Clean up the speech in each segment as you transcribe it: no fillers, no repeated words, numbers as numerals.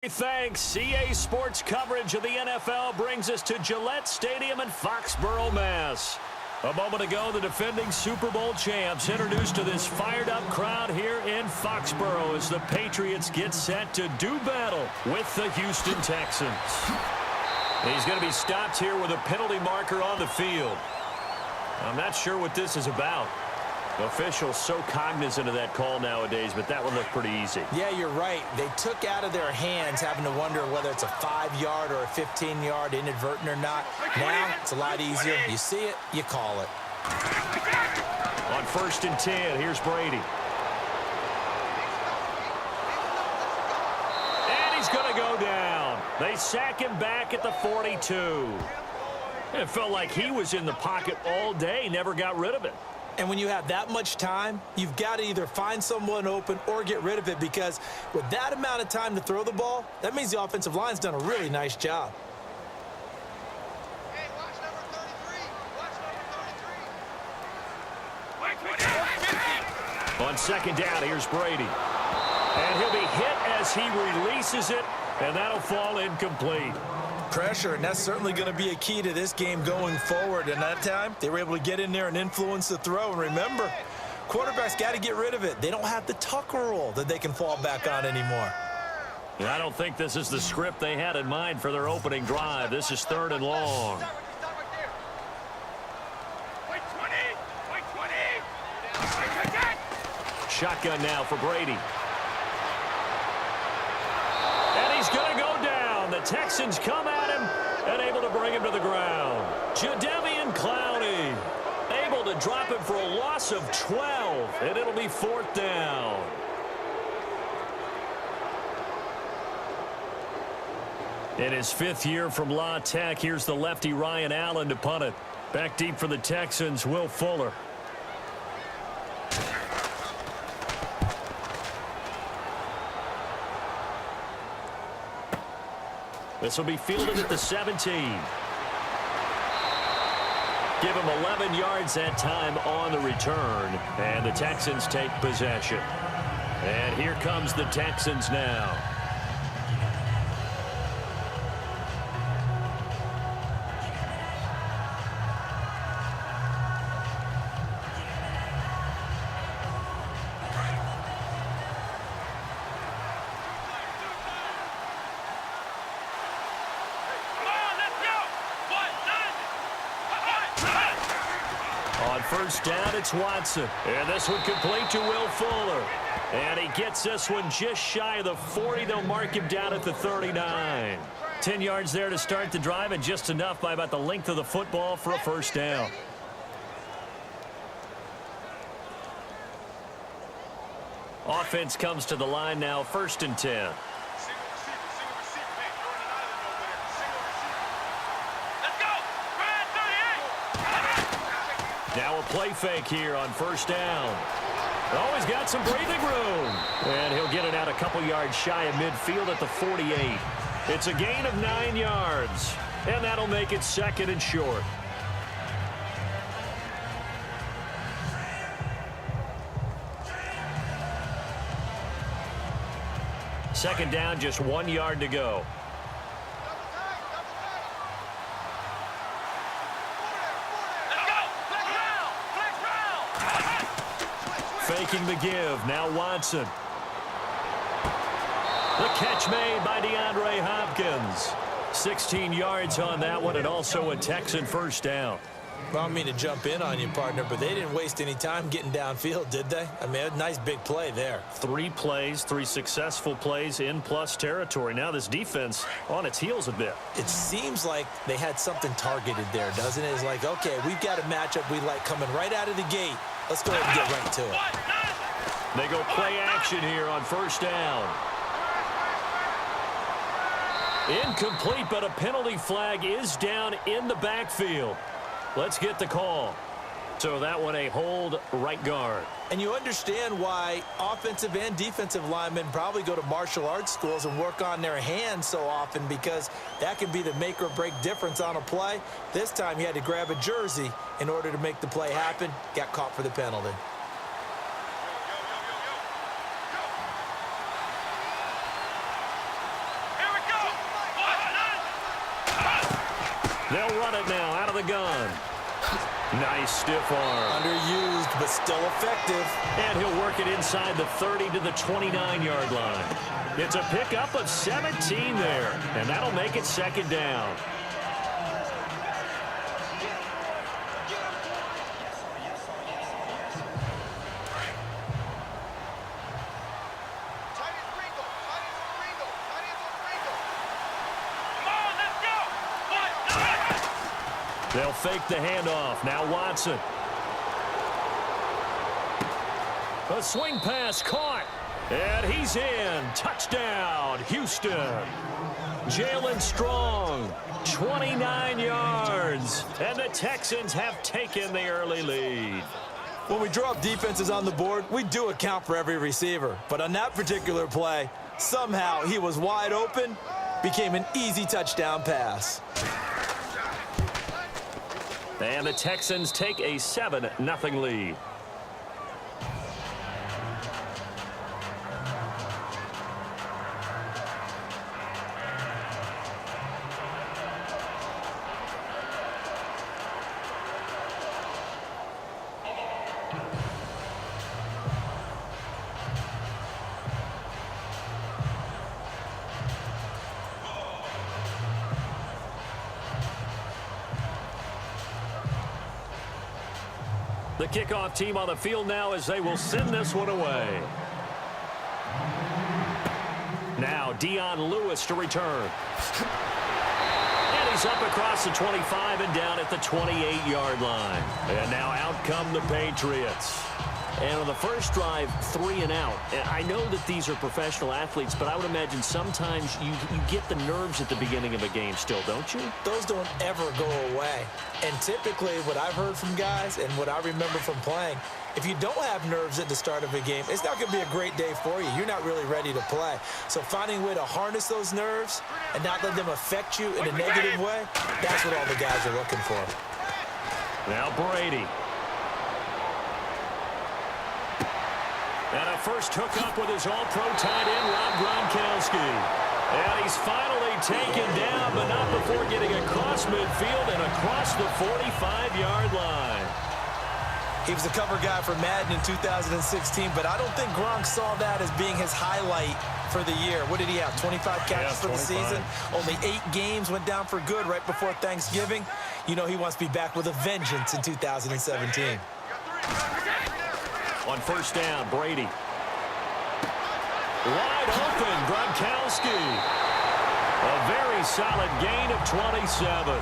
Thanks. CA Sports coverage of the NFL brings us to Gillette Stadium in Foxborough, Mass. A moment ago, the defending Super Bowl champs introduced to this fired-up crowd here in Foxborough as the Patriots get set to do battle with the Houston Texans. He's going to be stopped here with a penalty marker on the field. I'm not sure what this is about. Officials so cognizant of that call nowadays, but that one looked pretty easy. Yeah, you're right. They took out of their hands having to wonder whether it's a 5-yard or a 15-yard inadvertent or not. Now, it's a lot easier. You see it, you call it. On 1st and 10, here's Brady. And he's going to go down. They sack him back at the 42. It felt like he was in the pocket all day, never got rid of it. And when you have that much time, you've got to either find someone open or get rid of it, because with that amount of time to throw the ball, that means the offensive line's done a really nice job. Hey, watch number 33. Watch number 33. On 2nd down, here's Brady. And he'll be hit as he releases it, and that'll fall incomplete. Pressure, and that's certainly going to be a key to this game going forward. And that time, they were able to get in there and influence the throw. And remember, quarterbacks got to get rid of it. They don't have the tuck rule that they can fall back on anymore. I don't think this is the script they had in mind for their opening drive. This is 3rd and long. Shotgun now for Brady. And he's going to go down. The Texans come at him and able to bring him to the ground. Jadeveon Clowney able to drop him for a loss of 12, and it'll be 4th down. In his 5th year from La Tech, here's the lefty Ryan Allen to punt it. Back deep for the Texans, Will Fuller. This will be fielded at the 17. Give him 11 yards that time on the return, and the Texans take possession. And here comes the Texans now. On 1st down, it's Watson. And this one complete to Will Fuller. And he gets this one just shy of the 40. They'll mark him down at the 39. 10 yards there to start the drive, and just enough by about the length of the football for a 1st down. Offense comes to the line now, 1st and 10. Now a play fake here on 1st down. Oh, he's got some breathing room. And he'll get it out a couple yards shy of midfield at the 48. It's a gain of 9 yards. And that'll make it 2nd and short. Second down, just 1 yard to go. Faking the give. Now Watson. The catch made by DeAndre Hopkins. 16 yards on that one, and also a Texan 1st down. Well, I don't mean to jump in on you, partner, but they didn't waste any time getting downfield, did they? I mean, a nice big play there. 3 plays, 3 successful plays in plus territory. Now this defense on its heels a bit. It seems like they had something targeted there, doesn't it? It's like, okay, we've got a matchup we like coming right out of the gate. Let's go ahead and get right to it. They go play action here on 1st down. Incomplete, but a penalty flag is down in the backfield. Let's get the call. So that one a hold right guard. And you understand why offensive and defensive linemen probably go to martial arts schools and work on their hands so often, because that can be the make or break difference on a play. This time he had to grab a jersey in order to make the play happen. Got caught for the penalty. They'll run it now out of the gun. Nice stiff arm. Underused, but still effective. And he'll work it inside the 30 to the 29-yard line. It's a pickup of 17 there, and that'll make it second down. They'll fake the handoff. Now Watson. A swing pass caught. And he's in. Touchdown, Houston. Jalen Strong, 29 yards. And the Texans have taken the early lead. When we draw up defenses on the board, we do account for every receiver. But on that particular play, somehow he was wide open, became an easy touchdown pass. And the Texans take a 7-0 lead. The kickoff team on the field now as they will send this one away. Now Dion Lewis to return. And he's up across the 25 and down at the 28-yard line. And now out come the Patriots. And on the first drive, 3 and out. And I know that these are professional athletes, but I would imagine sometimes you get the nerves at the beginning of a game still, don't you? Those don't ever go away. And typically what I've heard from guys and what I remember from playing, if you don't have nerves at the start of a game, it's not going to be a great day for you. You're not really ready to play. So finding a way to harness those nerves and not let them affect you in a negative way, that's what all the guys are looking for. Now Brady. And a first hookup with his all-pro tight end, Rob Gronkowski. And he's finally taken down, but not before getting across midfield and across the 45-yard line. He was a cover guy for Madden in 2016, but I don't think Gronk saw that as being his highlight for the year. What did he have, 25 catches for the season? Only 8 games, went down for good right before Thanksgiving. You know he wants to be back with a vengeance in 2017. On first down, Brady. Wide open, Gronkowski. A very solid gain of 27.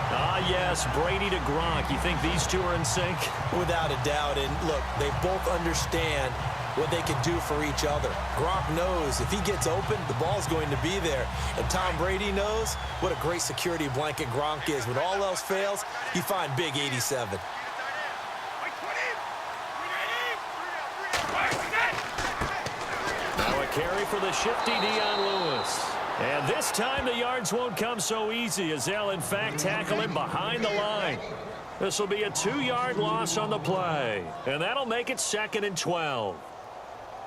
Ah, yes, Brady to Gronk. You think these two are in sync? Without a doubt. And look, they both understand what they can do for each other. Gronk knows if he gets open, the ball's going to be there. And Tom Brady knows what a great security blanket Gronk is. When all else fails, you find big 87. Now a carry for the shifty Dion Lewis. And this time the yards won't come so easy as they'll in fact tackle him behind the line. This will be a 2-yard loss on the play. And that'll make it 2nd and 12.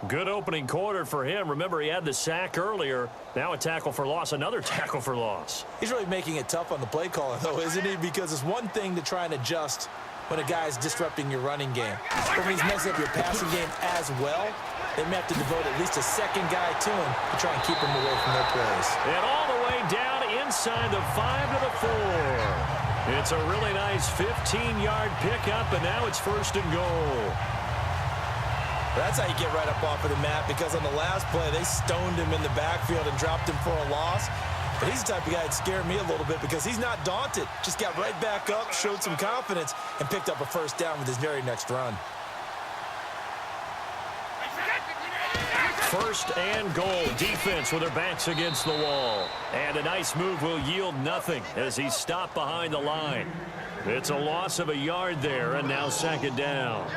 Good opening quarter for him. Remember, he had the sack earlier. Now a tackle for loss, another tackle for loss. He's really making it tough on the play caller, though, isn't he? Because it's one thing to try and adjust when a guy's disrupting your running game. But when he's messing up your passing game as well, they may have to devote at least a second guy to him to try and keep him away from their plays. And all the way down inside the 5 to the 4. It's a really nice 15-yard pickup, and now it's 1st and goal. That's how you get right up off of the mat, because on the last play, they stoned him in the backfield and dropped him for a loss. But he's the type of guy that scared me a little bit because he's not daunted. Just got right back up, showed some confidence, and picked up a first down with his very next run. 1st and goal. Defense with their backs against the wall. And a nice move will yield nothing as he's stopped behind the line. It's a loss of a yard there, and now 2nd down.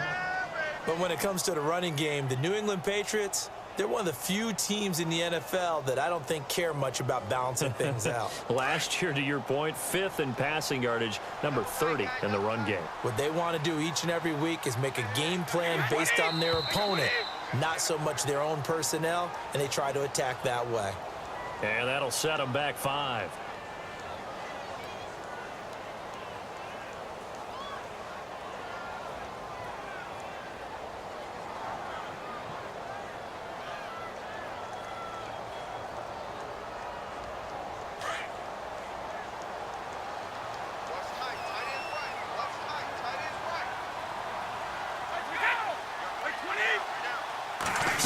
But when it comes to the running game, the New England Patriots, they're one of the few teams in the NFL that I don't think care much about balancing things out. Last year, to your point, 5th in passing yardage, number 30 in the run game. What they want to do each and every week is make a game plan based on their opponent, not so much their own personnel, and they try to attack that way. And that'll set them back 5.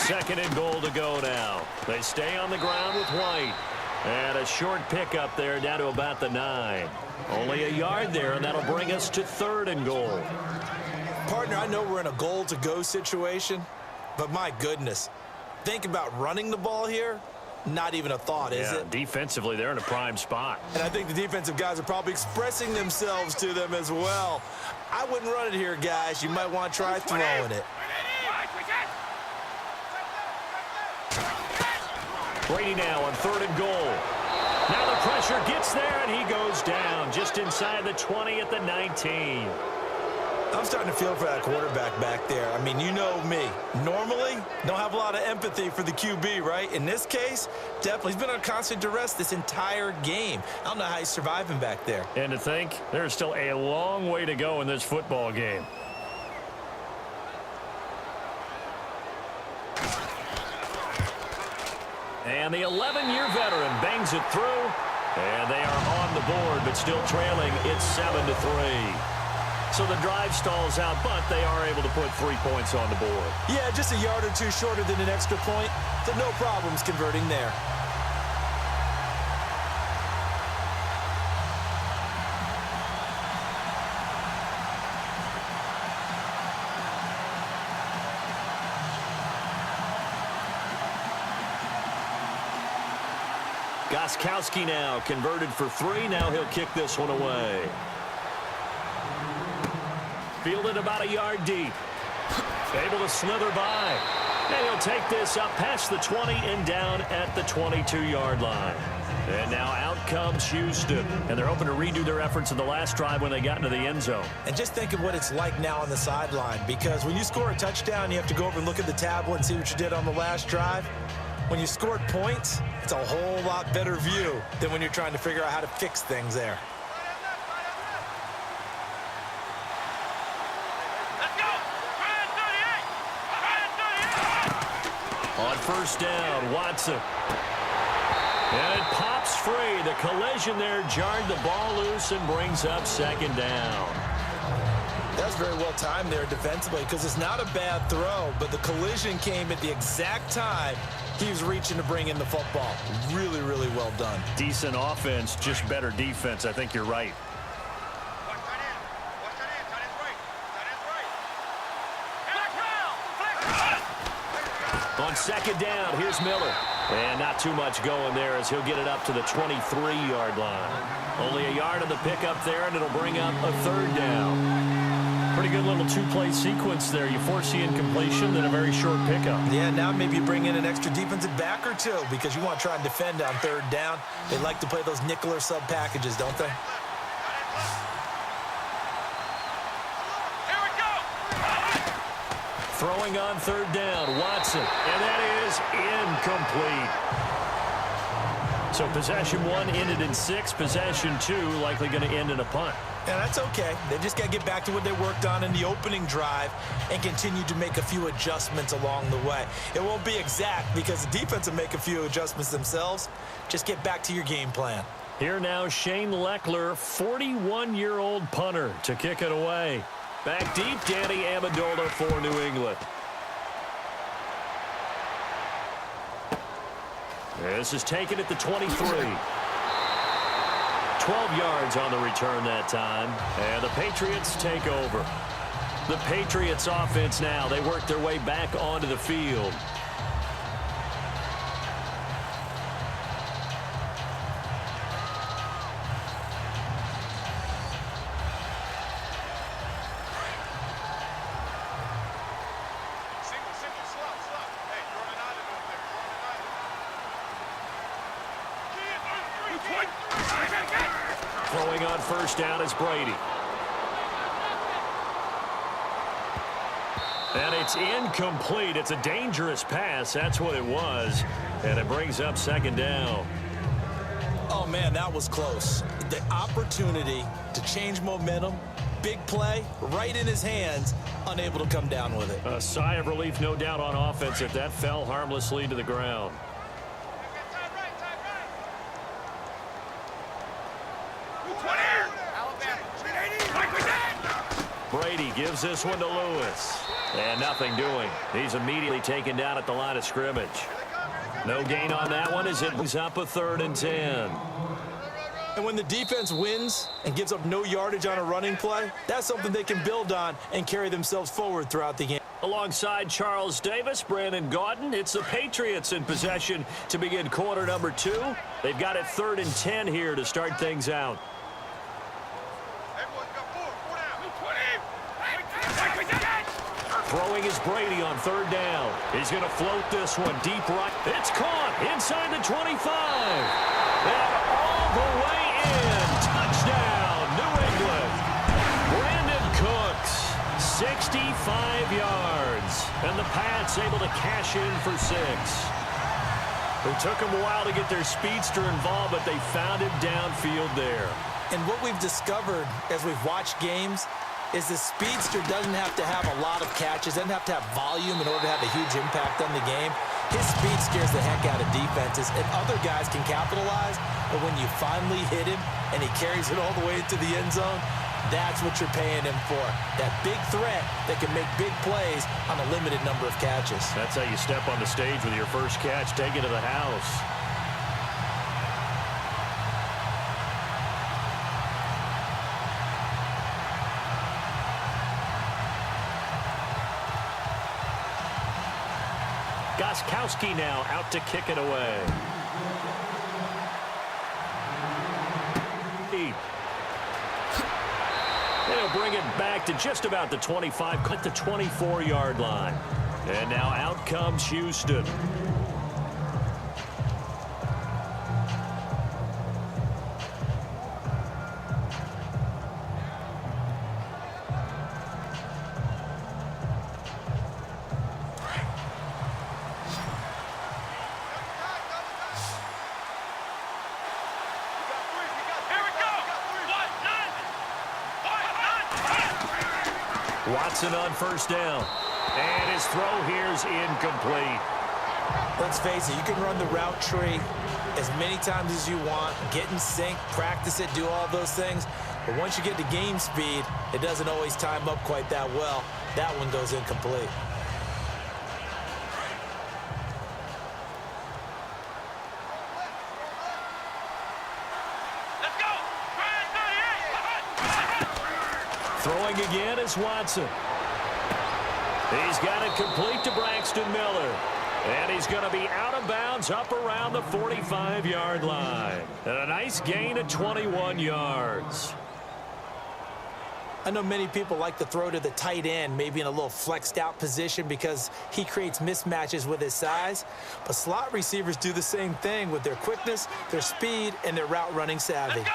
Second and goal to go now. They stay on the ground with White. And a short pickup there down to about the 9. Only a yard there, and that'll bring us to third and goal. Partner, I know we're in a goal-to-go situation, but my goodness, think about running the ball here. Not even a thought, is it? Defensively, they're in a prime spot. And I think the defensive guys are probably expressing themselves to them as well. I wouldn't run it here, guys. You might want to try throwing it. Brady now on third and goal. Now the pressure gets there, and he goes down just inside the 20 at the 19. I'm starting to feel for that quarterback back there. I mean, you know me. Normally, don't have a lot of empathy for the QB, right? In this case, definitely. He's been on constant duress this entire game. I don't know how he's surviving back there. And to think, there's still a long way to go in this football game. And the 11-year veteran bangs it through. And they are on the board, but still trailing. It's 7-3. So the drive stalls out, but they are able to put 3 points on the board. Yeah, just a yard or two shorter than an extra point. So no problems converting there. Gostkowski now converted for 3. Now he'll kick this one away. Fielded about a yard deep. Able to slither by. And he'll take this up past the 20 and down at the 22-yard line. And now out comes Houston. And they're hoping to redo their efforts in the last drive when they got into the end zone. And just think of what it's like now on the sideline. Because when you score a touchdown, you have to go over and look at the tablet and see what you did on the last drive. When you scored points, it's a whole lot better view than when you're trying to figure out how to fix things there. On first down, Watson. And it pops free. The collision there jarred the ball loose and brings up second down. That's very well timed there defensively because it's not a bad throw, but the collision came at the exact time he was reaching to bring in the football. Really, really well done. Decent offense, just better defense. I think you're right. On second down, here's Miller. And not too much going there as he'll get it up to the 23-yard line. Only a yard on the pickup there, and it'll bring up a third down. Pretty good little two-play sequence there. You foresee incompletion, then a very short pickup. Yeah, now maybe you bring in an extra defensive back or two because you want to try and defend on third down. They like to play those nickel or sub packages, don't they? Throwing on third down, Watson, and that is incomplete. So possession 1 ended in 6. Possession 2 likely going to end in a punt. Yeah, that's okay. They just got to get back to what they worked on in the opening drive and continue to make a few adjustments along the way. It won't be exact because the defense will make a few adjustments themselves. Just get back to your game plan. Here now, Shane Leckler, 41-year-old punter to kick it away. Back deep, Danny Amendola for New England. This is taken at the 23. 12 yards on the return that time. And the Patriots take over. The Patriots offense now, they work their way back onto the field. Throwing on first down is Brady. And it's incomplete. It's a dangerous pass. That's what it was. And it brings up second down. Oh, man, that was close. The opportunity to change momentum, big play, right in his hands, unable to come down with it. A sigh of relief, no doubt, on offense if that fell harmlessly to the ground. Brady gives gives this one to Lewis. And nothing doing. He's immediately taken down at the line of scrimmage. No gain on that one as it was up a 3rd and 10. And when the defense wins and gives up no yardage on a running play, that's something they can build on and carry themselves forward throughout the game. Alongside Charles Davis, Brandon Gaudin, it's the Patriots in possession to begin quarter number 2. They've got it 3rd and 10 here to start things out. Throwing is Brady on 3rd down. He's going to float this one deep right. It's caught inside the 25. And all the way in. Touchdown, New England. Brandon Cooks, 65 yards. And the Pats able to cash in for 6. It took them a while to get their speedster involved, but they found him downfield there. And what we've discovered as we've watched games is the speedster doesn't have to have a lot of catches, doesn't have to have volume in order to have a huge impact on the game. His speed scares the heck out of defenses, and other guys can capitalize, but when you finally hit him and he carries it all the way into the end zone, that's what you're paying him for. That big threat that can make big plays on a limited number of catches. That's how you step on the stage with your first catch, take it to the house. Goskowski now out to kick it away. They'll bring it back to just about the 25, cut the 24-yard line. And now out comes Houston. Watson on 1st down. And his throw here's incomplete. Let's face it, you can run the route tree as many times as you want, get in sync, practice it, do all those things. But once you get to game speed, it doesn't always time up quite that well. That one goes incomplete. Throwing again is Watson. He's got it complete to Braxton Miller. And he's going to be out of bounds up around the 45-yard line. And a nice gain of 21 yards. I know many people like to throw to the tight end, maybe in a little flexed out position because he creates mismatches with his size. But slot receivers do the same thing with their quickness, their speed, and their route running savvy.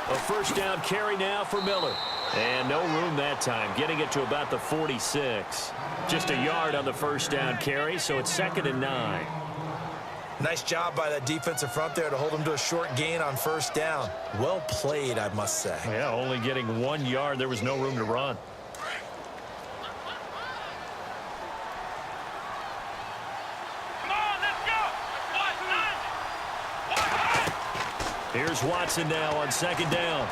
A 1st down carry now for Miller. And no room that time, getting it to about the 46. Just a yard on the 1st down carry, so it's 2nd and 9. Nice job by that defensive front there to hold him to a short gain on 1st down. Well played, I must say. Yeah, only getting 1 yard. There was no room to run. Here's Watson now on 2nd down.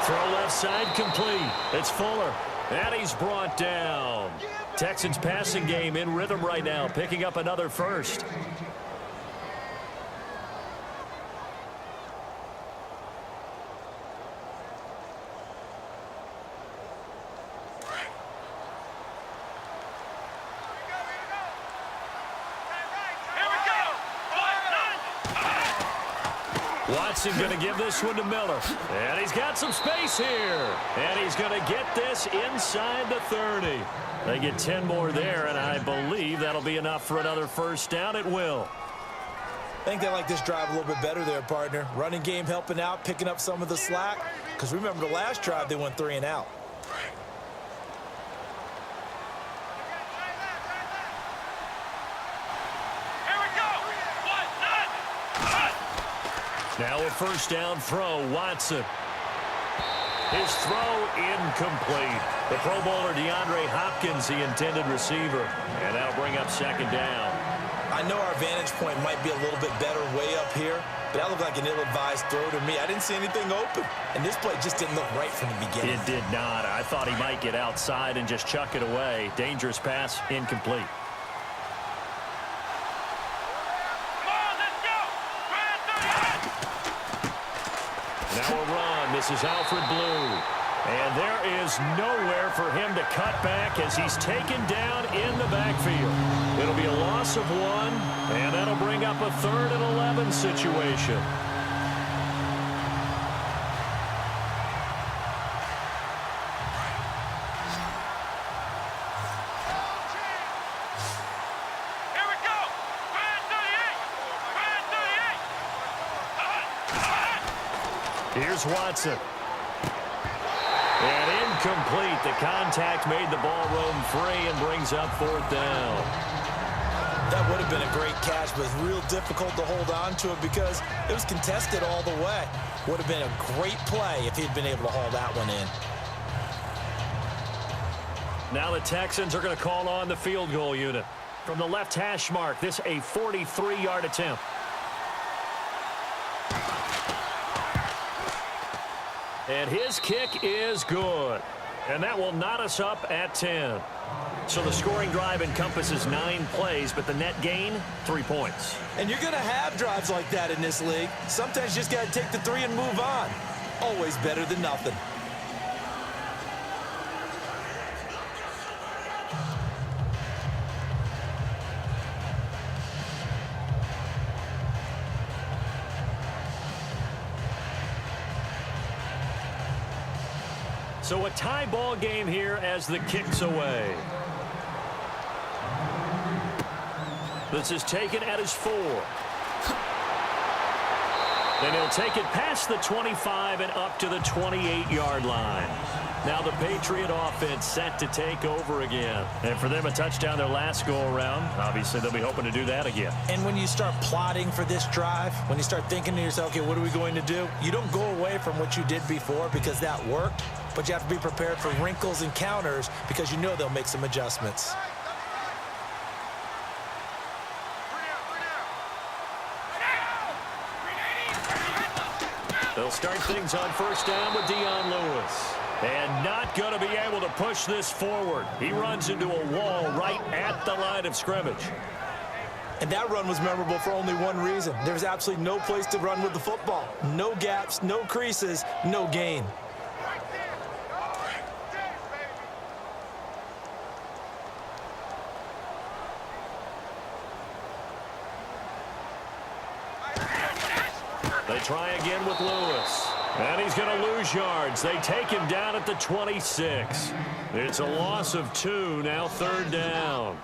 Throw left side complete. It's Fuller. And he's brought down. Texans passing game in rhythm right now, picking up another 1st. Watson going to give this one to Miller. And he's got some space here. And he's going to get this inside the 30. They get 10 more there, and I believe that'll be enough for another 1st down. It will. I think they like this drive a little bit better there, partner. Running game helping out, picking up some of the slack. Because remember, the last drive, they went 3 and out. Now a 1st down throw, Watson. His throw incomplete. The Pro Bowler DeAndre Hopkins, the intended receiver. And that'll bring up 2nd down. I know our vantage point might be a little bit better way up here, but that looked like an ill-advised throw to me. I didn't see anything open, and this play just didn't look right from the beginning. It did not. I thought he might get outside and just chuck it away. Dangerous pass, incomplete. Now a run. This is Alfred Blue. And there is nowhere for him to cut back as he's taken down in the backfield. It'll be a loss of 1, and that'll bring up a 3rd and 11 situation. Here's Watson. And incomplete. The contact made the ball roam free and brings up 4th down. That would have been a great catch, but it's real difficult to hold on to it because it was contested all the way. Would have been a great play if he'd been able to haul that one in. Now the Texans are going to call on the field goal unit. From the left hash mark, this a 43-yard attempt. And his kick is good. And that will knot us up at 10. So the scoring drive encompasses 9 plays, but the net gain, 3 points. And you're going to have drives like that in this league. Sometimes you just got to take the 3 and move on. Always better than nothing. So a tie ball game here as the kick's away. This is taken at his 4. Then he'll take it past the 25 and up to the 28-yard line. Now the Patriot offense set to take over again. And for them, a touchdown their last go-around. Obviously, they'll be hoping to do that again. And when you start plotting for this drive, when you start thinking to yourself, okay, what are we going to do? You don't go away from what you did before because that worked, but you have to be prepared for wrinkles and counters because you know they'll make some adjustments. They'll start things on 1st down with Dion Lewis. And not going to be able to push this forward. He runs into a wall right at the line of scrimmage. And that run was memorable for only one reason. There's absolutely no place to run with the football. No gaps, no creases, no gain. They try again with Lewis. And he's going to lose yards. They take him down at the 26. It's a loss of 2, now 3rd down.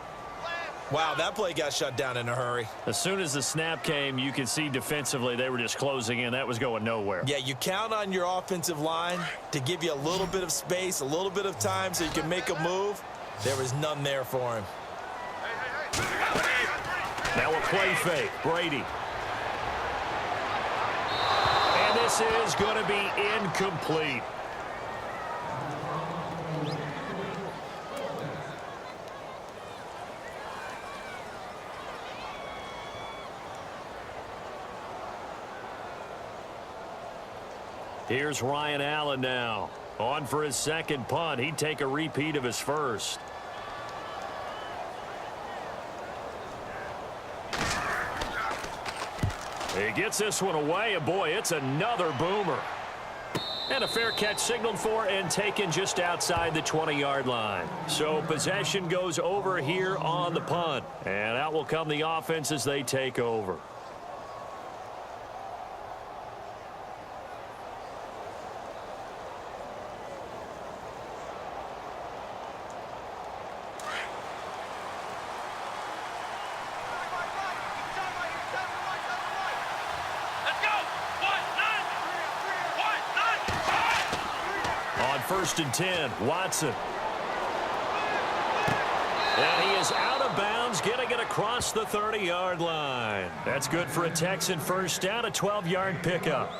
Wow, that play got shut down in a hurry. As soon as the snap came, you could see defensively they were just closing in. That was going nowhere. Yeah, you count on your offensive line to give you a little bit of space, a little bit of time so you can make a move. There was none there for him. Now a play fake. Brady. And this is going to be incomplete. Here's Ryan Allen now. On for his 2nd punt. He'd take a repeat of his 1st. He gets this one away, and boy, it's another boomer. And a fair catch signaled for and taken just outside the 20-yard line. So possession goes over here on the punt. And out will come the offense as they take over. On 1st and 10, Watson. And he is out of bounds, getting it across the 30-yard line. That's good for a Texan 1st down, a 12-yard pickup.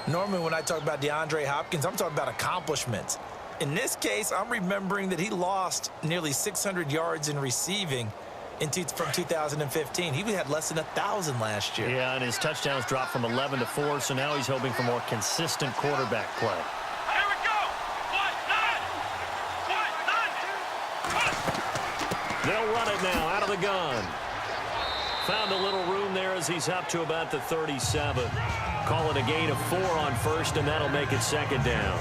Normally when I talk about DeAndre Hopkins, I'm talking about accomplishments. In this case, I'm remembering that he lost nearly 600 yards in receiving, from 2015. He had less than 1,000 last year. Yeah, and his touchdowns dropped from 11 to 4, so now he's hoping for more consistent quarterback play. Here we go. They'll run it now out of the gun. Found a little room there as he's up to about the 37. Call it a gain of 4 on first, and that'll make it second down.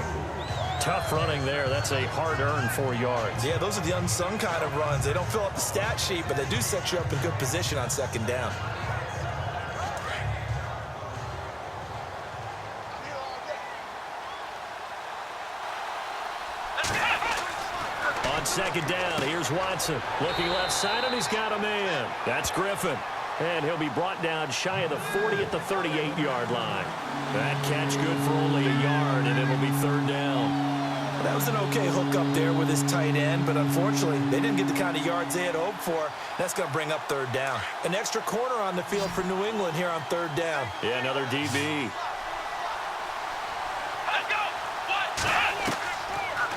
Tough running there. That's a hard-earned 4 yards. Yeah, those are the unsung kind of runs. They don't fill up the stat sheet, but they do set you up in good position on second down. On second down, here's Watson. Looking left side, and he's got a man. That's Griffin. And he'll be brought down shy of the 40 at the 38-yard line. That catch good for only a yard, and it'll be third down. That was an okay hook up there with his tight end, but unfortunately, they didn't get the kind of yards they had hoped for. That's going to bring up third down. An extra corner on the field for New England here on third down. Yeah, another DB.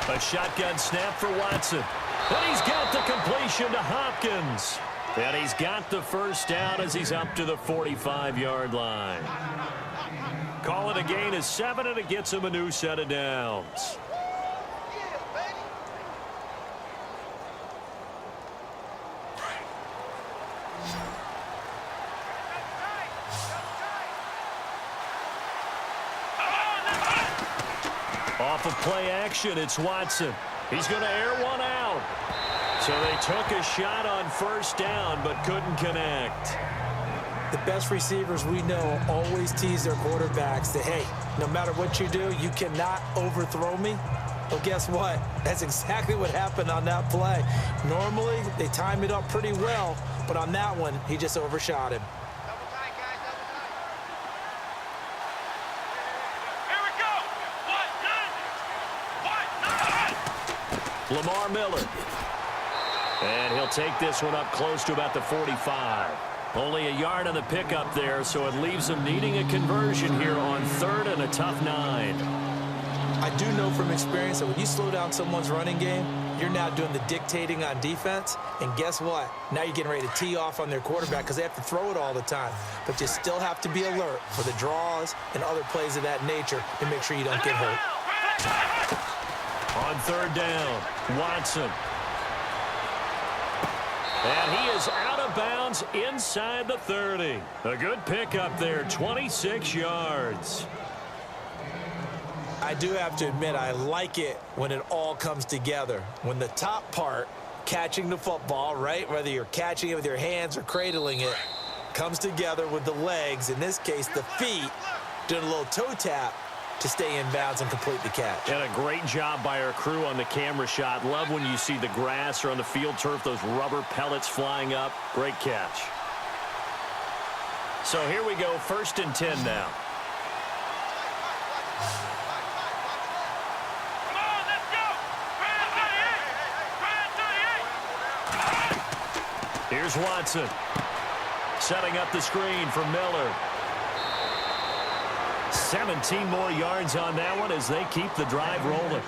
A shotgun snap for Watson. And he's got the completion to Hopkins. And he's got the first down as he's up to the 45-yard line. Call it a gain of 7, and it gets him a new set of downs. Off of play action, it's Watson. He's going to air one out. So they took a shot on first down, but couldn't connect. The best receivers we know always tease their quarterbacks that, hey, no matter what you do, you cannot overthrow me. Well, guess what? That's exactly what happened on that play. Normally, they time it up pretty well, but on that one, he just overshot him. Lamar Miller. And he'll take this one up close to about the 45. Only a yard on the pickup there, so it leaves him needing a conversion here on third and a tough 9. I do know from experience that when you slow down someone's running game, you're now doing the dictating on defense. And guess what? Now you're getting ready to tee off on their quarterback because they have to throw it all the time. But you still have to be alert for the draws and other plays of that nature to make sure you don't get hurt. On third down, Watson. And he is out of bounds inside the 30. A good pickup there, 26 yards. I do have to admit, I like it when it all comes together. When the top part, catching the football, right, whether you're catching it with your hands or cradling it, comes together with the legs, in this case the feet, doing a little toe tap to stay in bounds and complete the catch. And a great job by our crew on the camera shot. Love when you see the grass or on the field turf, those rubber pellets flying up. Great catch. So here we go, 1st and 10 now. Come on, let's go. Here's Watson. Setting up the screen for Miller. 17 more yards on that one as they keep the drive rolling.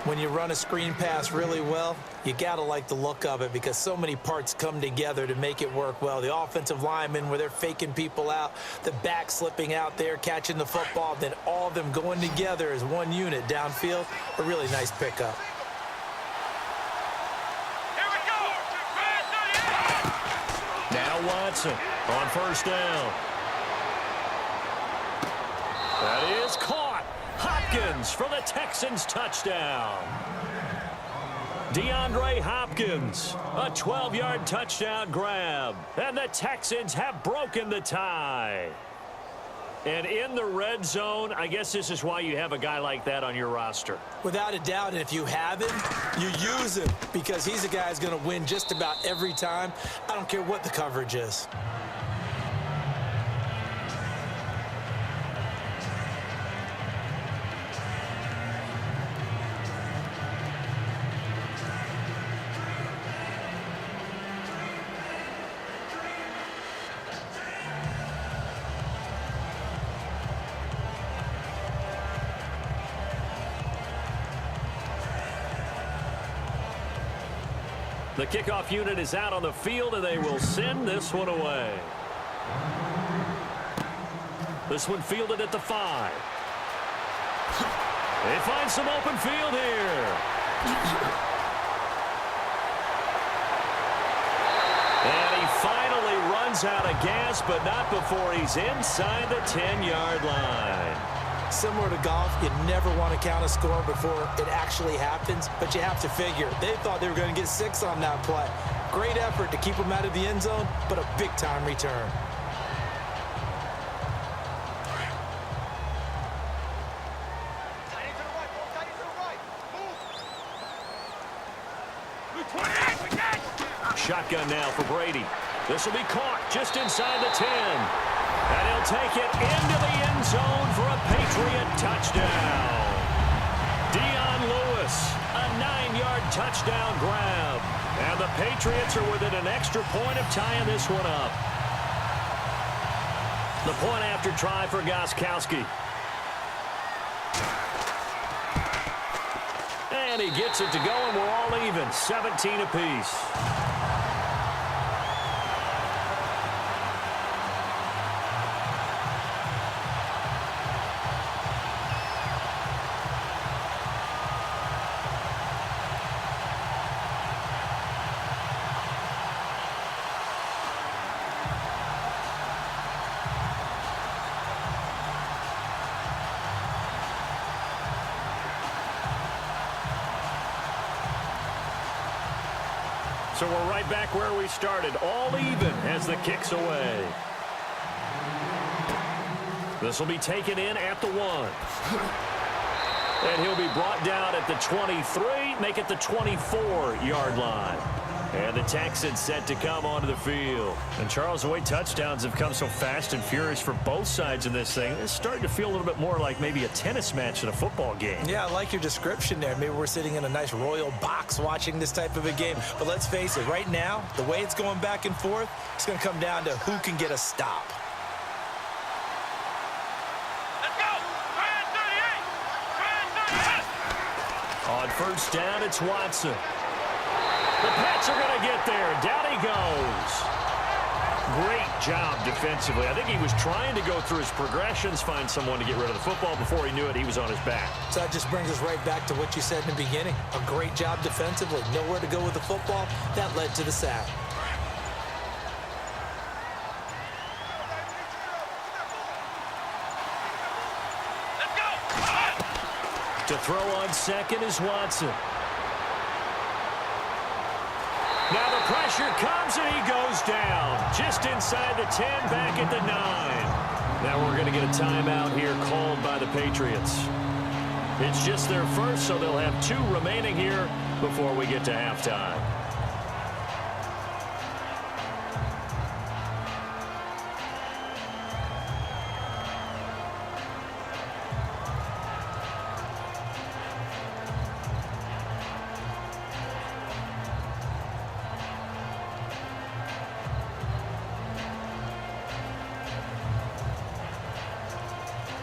When you run a screen pass really well, you got to like the look of it because so many parts come together to make it work well. The offensive linemen where they're faking people out, the back slipping out there, catching the football, then all of them going together as one unit downfield. A really nice pickup. Here we go. Now Watson on first down. That is caught. Hopkins for the Texans touchdown. DeAndre Hopkins, a 12-yard touchdown grab. And the Texans have broken the tie. And in the red zone, I guess this is why you have a guy like that on your roster. Without a doubt, and if you have him, you use him because he's a guy who's going to win just about every time. I don't care what the coverage is. The kickoff unit is out on the field, and they will send this one away. This one fielded at the 5. They find some open field here. And he finally runs out of gas, but not before he's inside the 10-yard line. Similar to golf, you never want to count a score before it actually happens, but you have to figure they thought they were going to get 6 on that play. Great effort to keep them out of the end zone, but a big-time return. Shotgun now for Brady. This will be caught just inside the 10. And he'll take it into the end zone for a Patriot touchdown. Dion Lewis, a 9-yard touchdown grab. And the Patriots are within an extra point of tying this one up. The point after try for Gostkowski. And he gets it to go, and we're all even, 17 apiece. So we're right back where we started, all even as the kick's away. This will be taken in at the 1. And he'll be brought down at the 23, make it the 24-yard line. And the Texans set to come onto the field. And, Charles, the way touchdowns have come so fast and furious for both sides in this thing, it's starting to feel a little bit more like maybe a tennis match than a football game. Yeah, I like your description there. Maybe we're sitting in a nice royal box watching this type of a game. But let's face it, right now, the way it's going back and forth, it's going to come down to who can get a stop. Let's go! 38! On first down, it's Watson. The Pats are going to get there. Down he goes. Great job defensively. I think he was trying to go through his progressions, find someone to get rid of the football. Before he knew it, he was on his back. So that just brings us right back to what you said in the beginning. A great job defensively. Nowhere to go with the football. That led to the sack. Let's go! To throw on second is Watson. Now the pressure comes, and he goes down. Just inside the 10, back at the 9. Now we're going to get a timeout here called by the Patriots. It's just their first, so they'll have 2 remaining here before we get to halftime.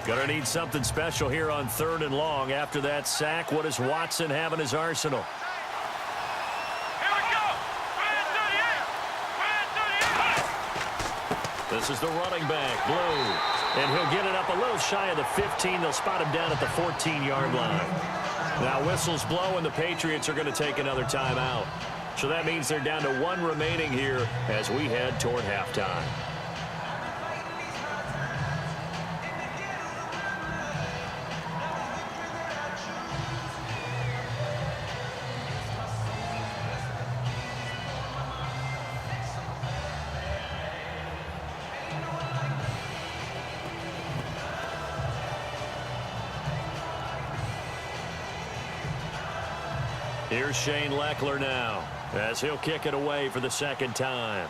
Gonna need something special here on 3rd and long. After that sack, what does Watson have in his arsenal? Here we go! 38! This is the running back, Blue. And he'll get it up a little shy of the 15. They'll spot him down at the 14-yard line. Now whistles blow, and the Patriots are going to take another timeout. So that means they're down to 1 remaining here as we head toward halftime. Here's Shane Leckler now as he'll kick it away for the 2nd time.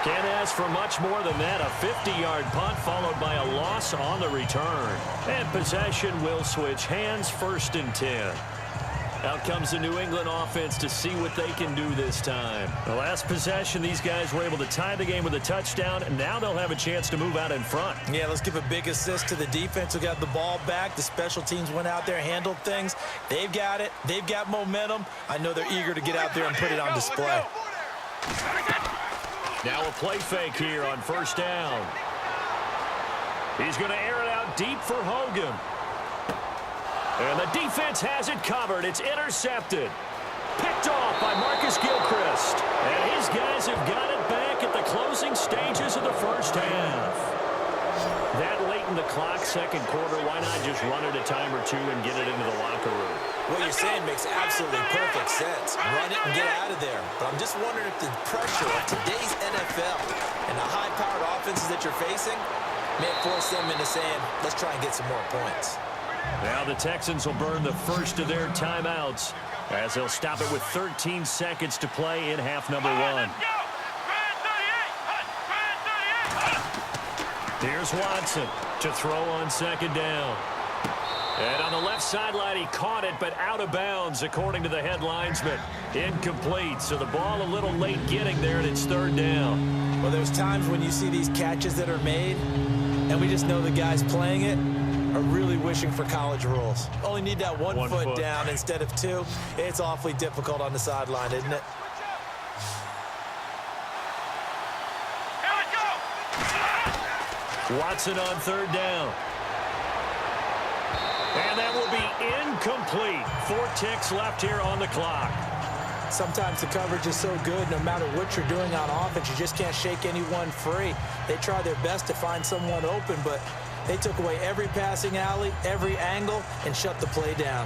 Can't ask for much more than that. A 50-yard punt followed by a loss on the return. And possession will switch hands, 1st and 10. Out comes the New England offense to see what they can do this time. The last possession, these guys were able to tie the game with a touchdown, and now they'll have a chance to move out in front. Yeah, let's give a big assist to the defense who got the ball back. The special teams went out there, handled things. They've got it. They've got momentum. I know they're eager to get out there and put it on display. Now a play fake here on first down. He's going to air it out deep for Hogan. And the defense has it covered. It's intercepted. Picked off by Marcus Gilchrist. And his guys have got it back at the closing stages of the first half. That late in the clock, second quarter, why not just run it a time or two and get it into the locker room? What you're saying makes absolutely perfect sense. Run it and get out of there. But I'm just wondering if the pressure of today's NFL and the high-powered offenses that you're facing may force them into saying, let's try and get some more points. Now the Texans will burn the first of their timeouts as they'll stop it with 13 seconds to play in half number one. Here's Watson to throw on second down. And on the left sideline, he caught it, but out of bounds, according to the head linesman. Incomplete, so the ball a little late getting there, and it's third down. Well, there's times when you see these catches that are made, and we just know the guys playing it are really wishing for college rules. Only need that one foot down instead of two. It's awfully difficult on the sideline, isn't it? Watson on third down. And that will be incomplete. 4 ticks left here on the clock. Sometimes the coverage is so good, no matter what you're doing on offense, you just can't shake anyone free. They try their best to find someone open, but they took away every passing alley, every angle, and shut the play down.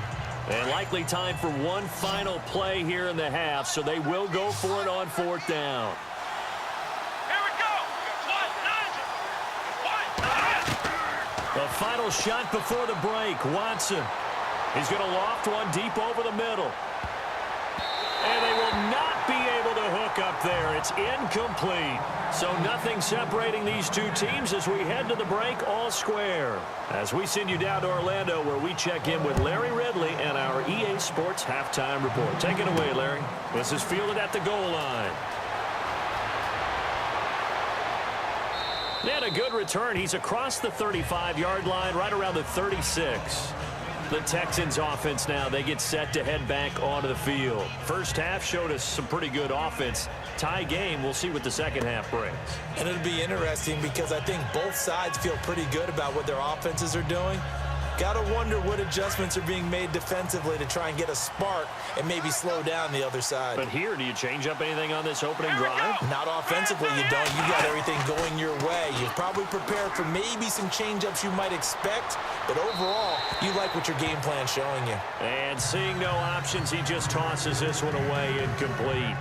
And likely time for one final play here in the half, so they will go for it on fourth down. Here we go. The final shot before the break. Watson. He's going to loft one deep over the middle. And they will not be able to hook up there. It's incomplete. So nothing separating these two teams as we head to the break, all square. As we send you down to Orlando, where we check in with Larry Ridley and our EA Sports Halftime Report. Take it away, Larry. This is fielded at the goal line. And a good return. He's across the 35-yard line, right around the 36. The Texans offense now, they get set to head back onto the field. First half showed us some pretty good offense. Tie game, we'll see what the second half brings. And it'll be interesting because I think both sides feel pretty good about what their offenses are doing. Got to wonder what adjustments are being made defensively to try and get a spark and maybe slow down the other side. But here, do you change up anything on this opening drive? Not offensively, you don't. You got everything going your way. You're probably prepared for maybe some change-ups you might expect, but overall, you like what your game plan's showing you. And seeing no options, he just tosses this one away, incomplete.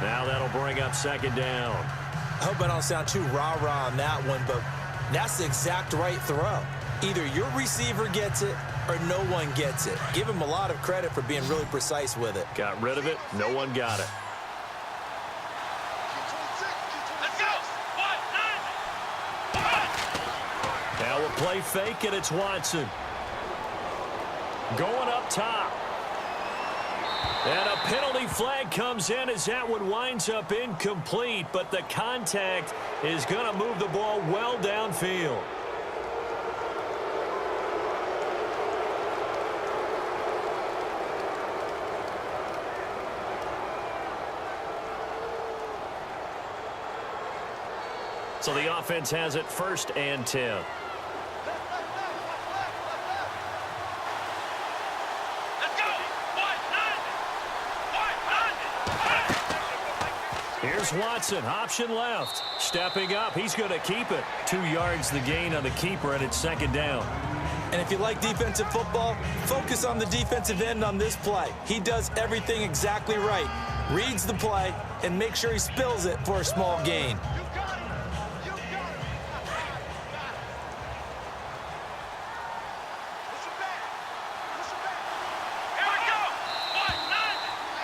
Now that'll bring up second down. I hope I don't sound too rah-rah on that one, but that's the exact right throw. Either your receiver gets it or no one gets it. Give him a lot of credit for being really precise with it. Got rid of it. No one got it. Let's go. Now a play fake, and it's Watson. Going up top. And a penalty flag comes in as that one winds up incomplete, but the contact is going to move the ball well downfield. So the offense has it first and 10. Let's go. Here's Watson, option left. Stepping up, he's going to keep it. 2 yards the gain on the keeper, and it's second down. And if you like defensive football, focus on the defensive end on this play. He does everything exactly right. Reads the play and makes sure he spills it for a small gain.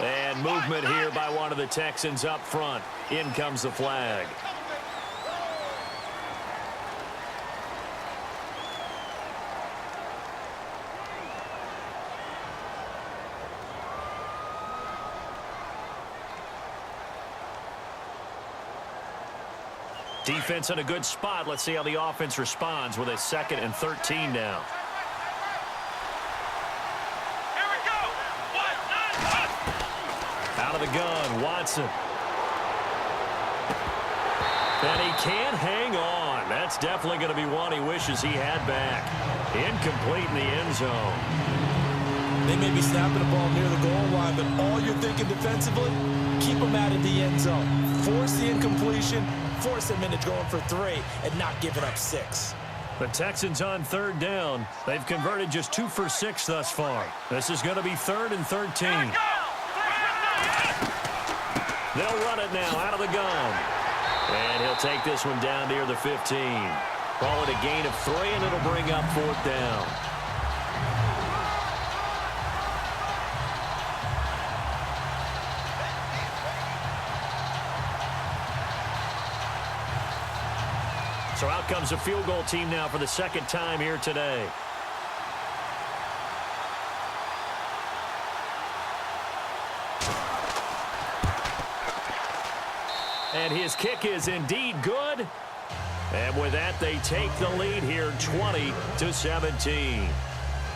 And movement here by one of the Texans up front. In comes the flag. Defense in a good spot. Let's see how the offense responds with a 2nd and 13 now. Here we go. Out of the gun, Watson. And he can't hang on. That's definitely going to be one he wishes he had back. Incomplete in the end zone. They may be snapping the ball near the goal line, but all you're thinking defensively, keep them out of the end zone. Force the incompletion, force them into going for 3, and not giving up 6. The Texans on 3rd down. They've converted just 2 for 6 thus far. This is going to be 3rd and 13. They'll run it now out of the gun. And he'll take this one down near the 15. Call it a gain of 3, and it'll bring up 4th down. So out comes a field goal team now for the 2nd time here today. And his kick is indeed good. And with that, they take the lead here 20-17.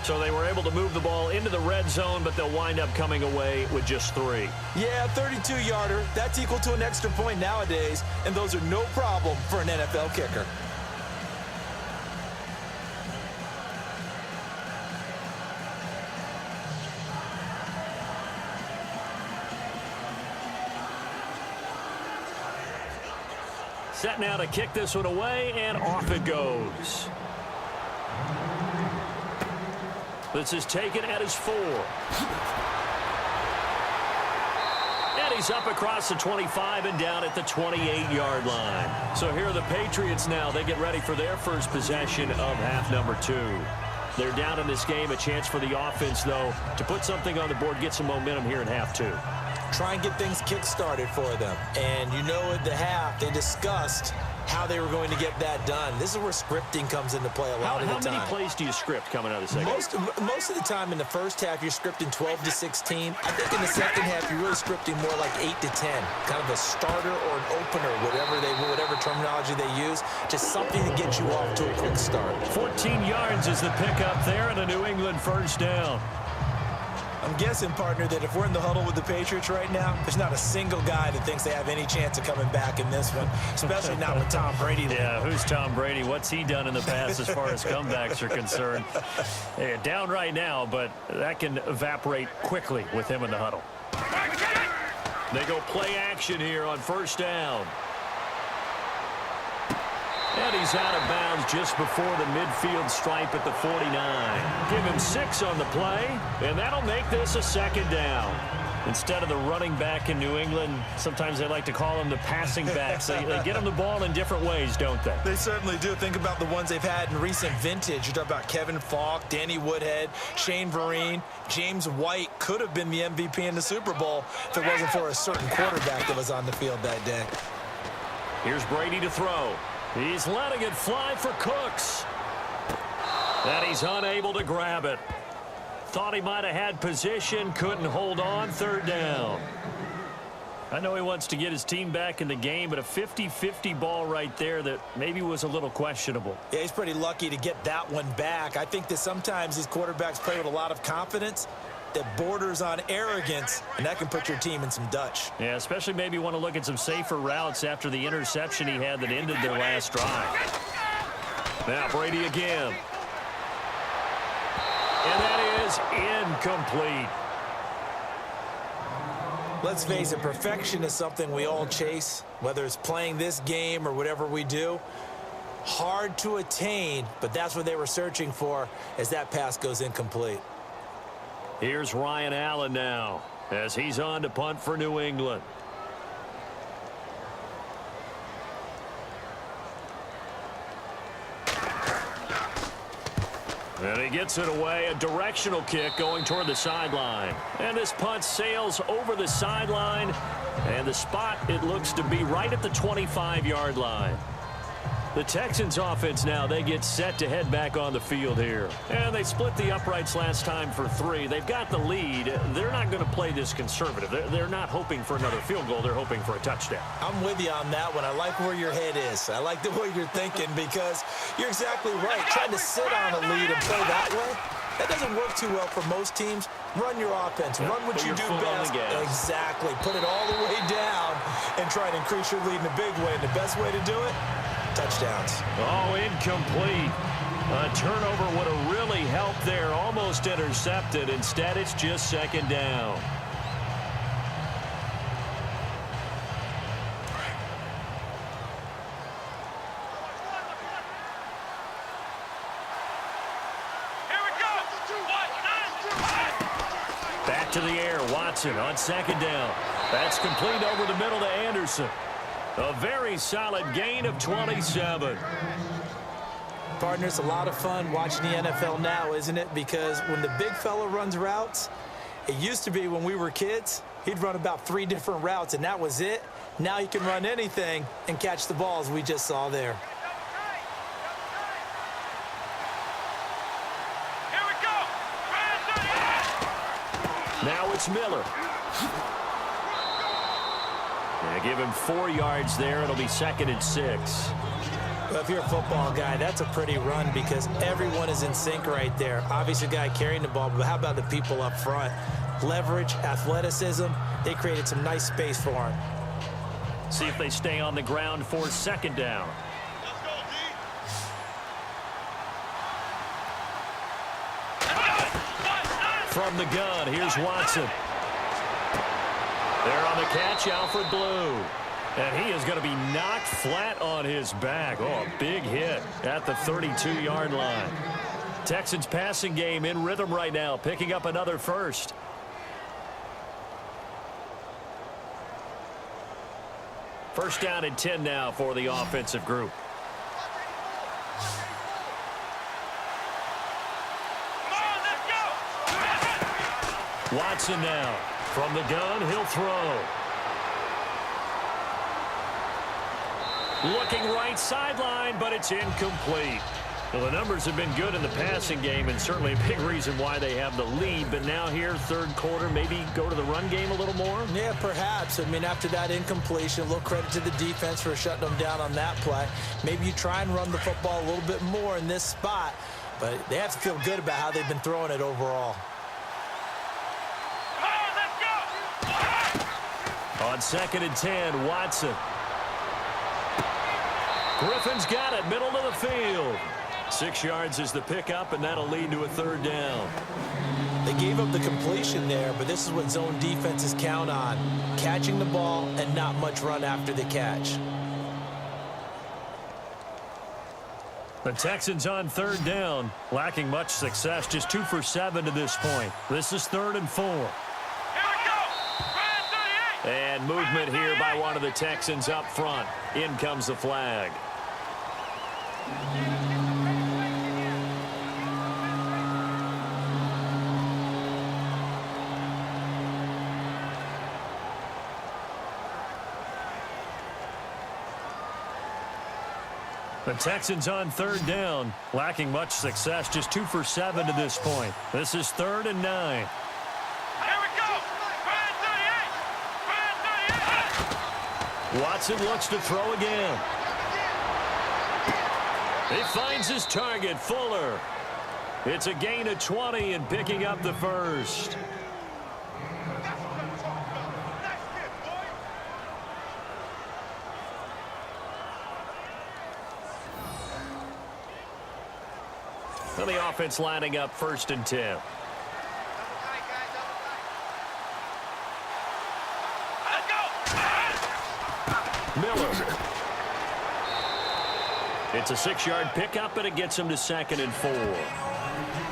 So they were able to move the ball into the red zone, but they'll wind up coming away with just 3. Yeah, 32-yarder. That's equal to an extra point nowadays, and those are no problem for an NFL kicker. Set now to kick this one away, and off it goes. This is taken at his 4. And he's up across the 25 and down at the 28-yard line. So here are the Patriots now. They get ready for their first possession of half number 2. They're down in this game. A chance for the offense, though, to put something on the board, get some momentum here in half 2. Try and get things kick-started for them. And you know at the half, they discussed how they were going to get that done. This is where scripting comes into play a lot of the time. How many plays do you script coming out of the second? Most of the time in the first half, you're scripting 12 to 16. I think in the second half, you're really scripting more like 8 to 10. Kind of a starter or an opener, whatever terminology they use. Just something to get you off to a quick start. 14 yards is the pickup there, and a New England first down. I'm guessing, partner, that if we're in the huddle with the Patriots right now, there's not a single guy that thinks they have any chance of coming back in this one, especially not with Tom Brady. Yeah, who's Tom Brady? What's he done in the past as far as comebacks are concerned? Yeah, down right now, but that can evaporate quickly with him in the huddle. They go play action here on first down. And he's out of bounds just before the midfield stripe at the 49. Give him 6 on the play, and that'll make this a 2nd down. Instead of the running back in New England, sometimes they like to call them the passing backs. They get them the ball in different ways, don't they? They certainly do. Think about the ones they've had in recent vintage. You talk about Kevin Falk, Danny Woodhead, Shane Vereen, James White could have been the MVP in the Super Bowl if it wasn't for a certain quarterback that was on the field that day. Here's Brady to throw. He's letting it fly for Cooks. And he's unable to grab it. Thought he might have had position, couldn't hold on, 3rd down. I know he wants to get his team back in the game, but a 50-50 ball right there that maybe was a little questionable. Yeah, he's pretty lucky to get that one back. I think that sometimes these quarterbacks play with a lot of confidence that borders on arrogance, and that can put your team in some Dutch. Yeah, especially maybe want to look at some safer routes after the interception he had that ended their last drive. Now Brady again. And that is incomplete. Let's face it, perfection is something we all chase, whether it's playing this game or whatever we do. Hard to attain, but that's what they were searching for as that pass goes incomplete. Here's Ryan Allen now as he's on to punt for New England. And he gets it away, a directional kick going toward the sideline. And this punt sails over the sideline, and the spot, it looks to be right at the 25-yard line. The Texans offense now, they get set to head back on the field here. And they split the uprights last time for 3. They've got the lead. They're not going to play this conservative. They're not hoping for another field goal. They're hoping for a touchdown. I'm with you on that one. I like where your head is. I like the way you're thinking because you're exactly right. Trying to sit on a lead and play that way, that doesn't work too well for most teams. Run your offense. Run what you do best. Exactly. Put it all the way down and try to increase your lead in a big way. And the best way to do it, touchdowns. Oh, incomplete. A turnover would have really helped there. Almost intercepted. Instead, it's just second down. Back to the air. Watson on second down. That's complete over the middle to Anderson. A very solid gain of 27. Partners, a lot of fun watching the NFL now, isn't it? Because when the big fella runs routes, it used to be when we were kids, he'd run about 3 different routes, and that was it. Now he can run anything and catch the balls we just saw there. Here we go. Now it's Miller. Yeah, give him 4 yards there. It'll be 2nd and 6. Well, if you're a football guy, that's a pretty run because everyone is in sync right there. Obviously, the guy carrying the ball, but how about the people up front? Leverage, athleticism, they created some nice space for him. See if they stay on the ground for 2nd down. Let's go, D. From the gun, here's Watson. There on the catch, Alfred Blue. And he is going to be knocked flat on his back. Oh, a big hit at the 32-yard line. Texans passing game in rhythm right now, picking up another first. First down and 10 now for the offensive group. Watson now. From the gun, he'll throw. Looking right sideline, but it's incomplete. Well, the numbers have been good in the passing game, and certainly a big reason why they have the lead. But now here, 3rd quarter, maybe go to the run game a little more? Yeah, perhaps. I mean, after that incompletion, a little credit to the defense for shutting them down on that play. Maybe you try and run the football a little bit more in this spot, but they have to feel good about how they've been throwing it overall. On 2nd and 10, Watson. Griffin's got it, middle of the field. 6 yards is the pickup, and that'll lead to a 3rd down. They gave up the completion there, but this is what zone defenses count on. Catching the ball and not much run after the catch. The Texans on 3rd down, lacking much success, just 2 for 7 to this point. This is 3rd and 4. And movement here by one of the Texans up front. In comes the flag. The Texans on 3rd down, lacking much success, just 2 for 7 to this point. This is 3rd and 9. Watson looks to throw again. He finds his target, Fuller. It's a gain of 20 and picking up the first. And the offense lining up 1st and 10. Miller. It's a 6-yard pickup, and it gets him to 2nd and 4.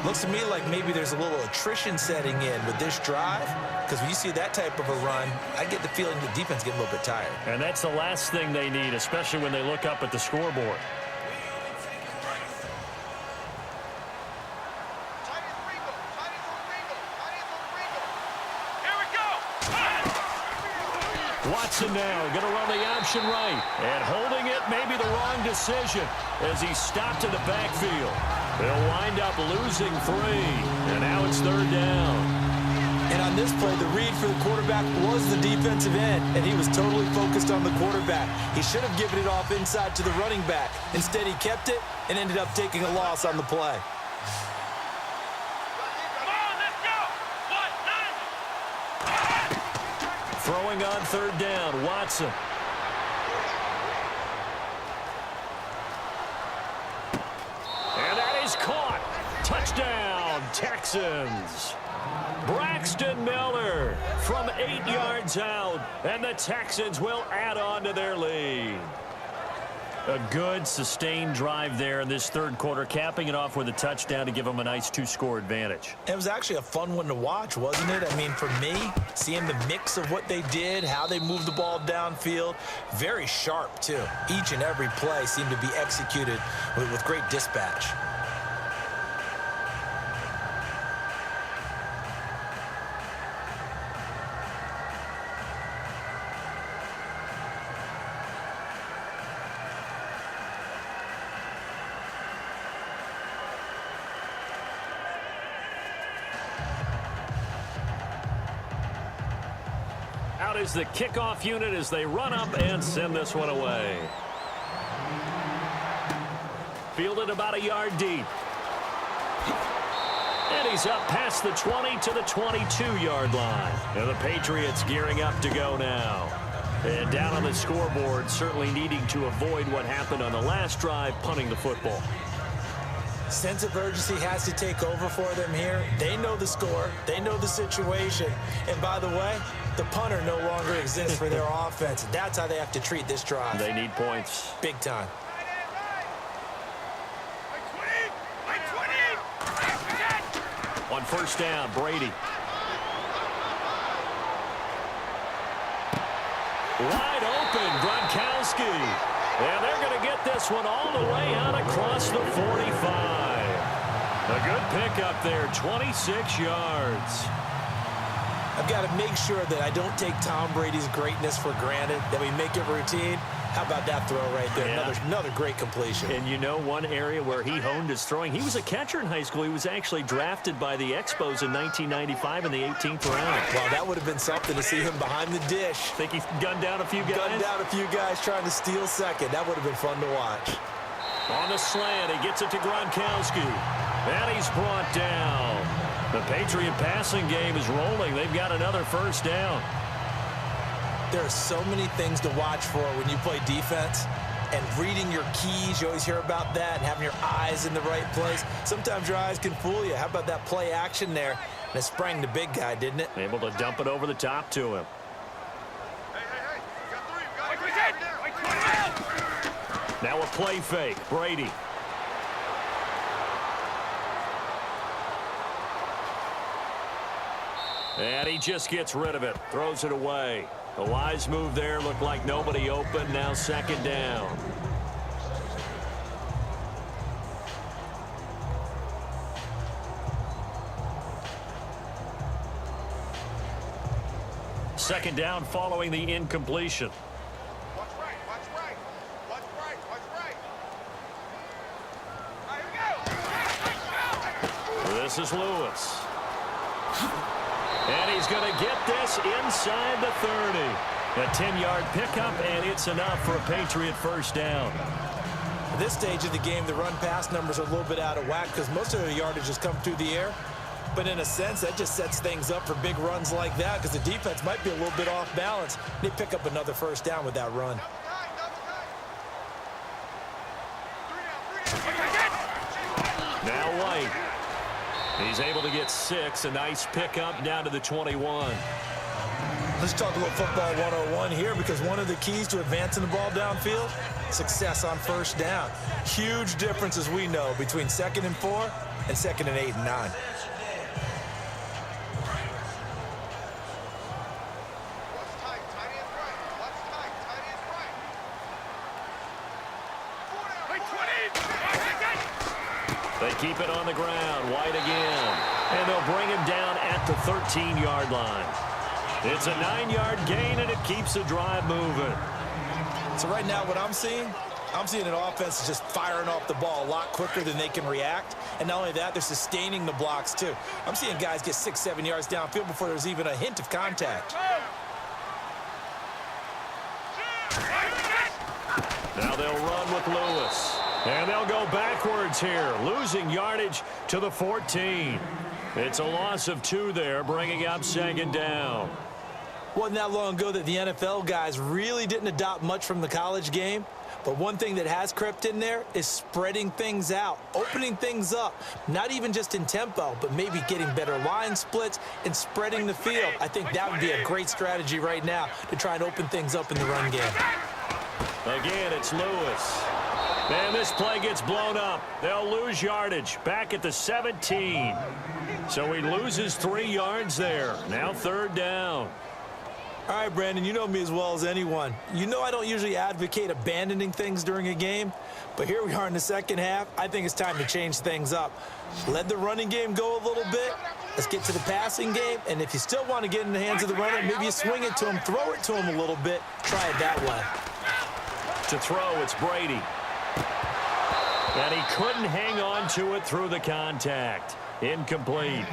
Looks to me like maybe there's a little attrition setting in with this drive, because when you see that type of a run, I get the feeling the defense getting a little bit tired. And that's the last thing they need, especially when they look up at the scoreboard. Watson now going to run the option right. And holding it may be the wrong decision as he stopped in the backfield. They'll wind up losing 3. And now it's 3rd down. And on this play, the read for the quarterback was the defensive end, and he was totally focused on the quarterback. He should have given it off inside to the running back. Instead, he kept it and ended up taking a loss on the play. Throwing on 3rd down, Watson. And that is caught. Touchdown, Texans. Braxton Miller from 8 yards out, and the Texans will add on to their lead. A good, sustained drive there in this 3rd quarter, capping it off with a touchdown to give them a nice 2-score advantage. It was actually a fun one to watch, wasn't it? I mean, for me, seeing the mix of what they did, how they moved the ball downfield, very sharp, too. Each and every play seemed to be executed with great dispatch. Out is the kickoff unit as they run up and send this one away. Fielded about a yard deep. And he's up past the 20 to the 22-yard line. And the Patriots gearing up to go now. And down on the scoreboard, certainly needing to avoid what happened on the last drive, punting the football. Sense of urgency has to take over for them here. They know the score. They know the situation. And by the way, the punter no longer exists for their offense. That's how they have to treat this drive. They need points. Big time. On 1st down, Brady. Wide open, Gronkowski. And they're going to get this one all the way out across the 45. A good pickup there, 26 yards. I've got to make sure that I don't take Tom Brady's greatness for granted, that we make it routine. How about that throw right there? Yeah. Another great completion. And you know one area where he honed his throwing? He was a catcher in high school. He was actually drafted by the Expos in 1995 in the 18th round. Well, that would have been something to see him behind the dish. Think he gunned down a few guys? Gunned down a few guys trying to steal second. That would have been fun to watch. On the slant, he gets it to Gronkowski. And he's brought down. The Patriot passing game is rolling. They've got another 1st down. There are so many things to watch for when you play defense. And reading your keys, you always hear about that, and having your eyes in the right place. Sometimes your eyes can fool you. How about that play action there? And it sprang the big guy, didn't it? Able to dump it over the top to him. Hey, you got 3. Now a play fake. Brady. And he just gets rid of it. Throws it away. The wise move there. Looked like nobody open. Now 2nd down. Second down following the incompletion. Watch right. This is Lewis. And he's going to get this inside the 30. A 10-yard pickup, and it's enough for a Patriot 1st down. At this stage of the game, the run-pass numbers are a little bit out of whack because most of their yardage has come through the air. But in a sense, that just sets things up for big runs like that because the defense might be a little bit off balance. They pick up another 1st down with that run. Now White. He's able to get 6. A nice pickup down to the 21. Let's talk a little football 101 here because one of the keys to advancing the ball downfield, success on 1st down. Huge difference, as we know, between 2nd and 4 and 2nd and 8 and 9. They keep it on the ground. White again. And they'll bring him down at the 13-yard line. It's a 9-yard gain, and it keeps the drive moving. So right now what I'm seeing an offense that's just firing off the ball a lot quicker than they can react. And not only that, they're sustaining the blocks too. I'm seeing guys get 6-7 yards downfield before there's even a hint of contact. Now they'll run with Lewis. And they'll go backwards here, losing yardage to the 14. It's a loss of 2 there, bringing up 2nd down. Wasn't that long ago that the NFL guys really didn't adopt much from the college game. But one thing that has crept in there is spreading things out, opening things up, not even just in tempo, but maybe getting better line splits and spreading the field. I think that would be a great strategy right now to try and open things up in the run game. Again, it's Lewis. And this play gets blown up. They'll lose yardage back at the 17. So he loses 3 yards there. Now 3rd down. All right, Brandon, you know me as well as anyone. You know I don't usually advocate abandoning things during a game, but here we are in the second half. I think it's time to change things up. Let the running game go a little bit. Let's get to the passing game, and if you still want to get in the hands of the runner, maybe you swing it to him, throw it to him a little bit. Try it that way. To throw, it's Brady. And he couldn't hang on to it through the contact. Incomplete.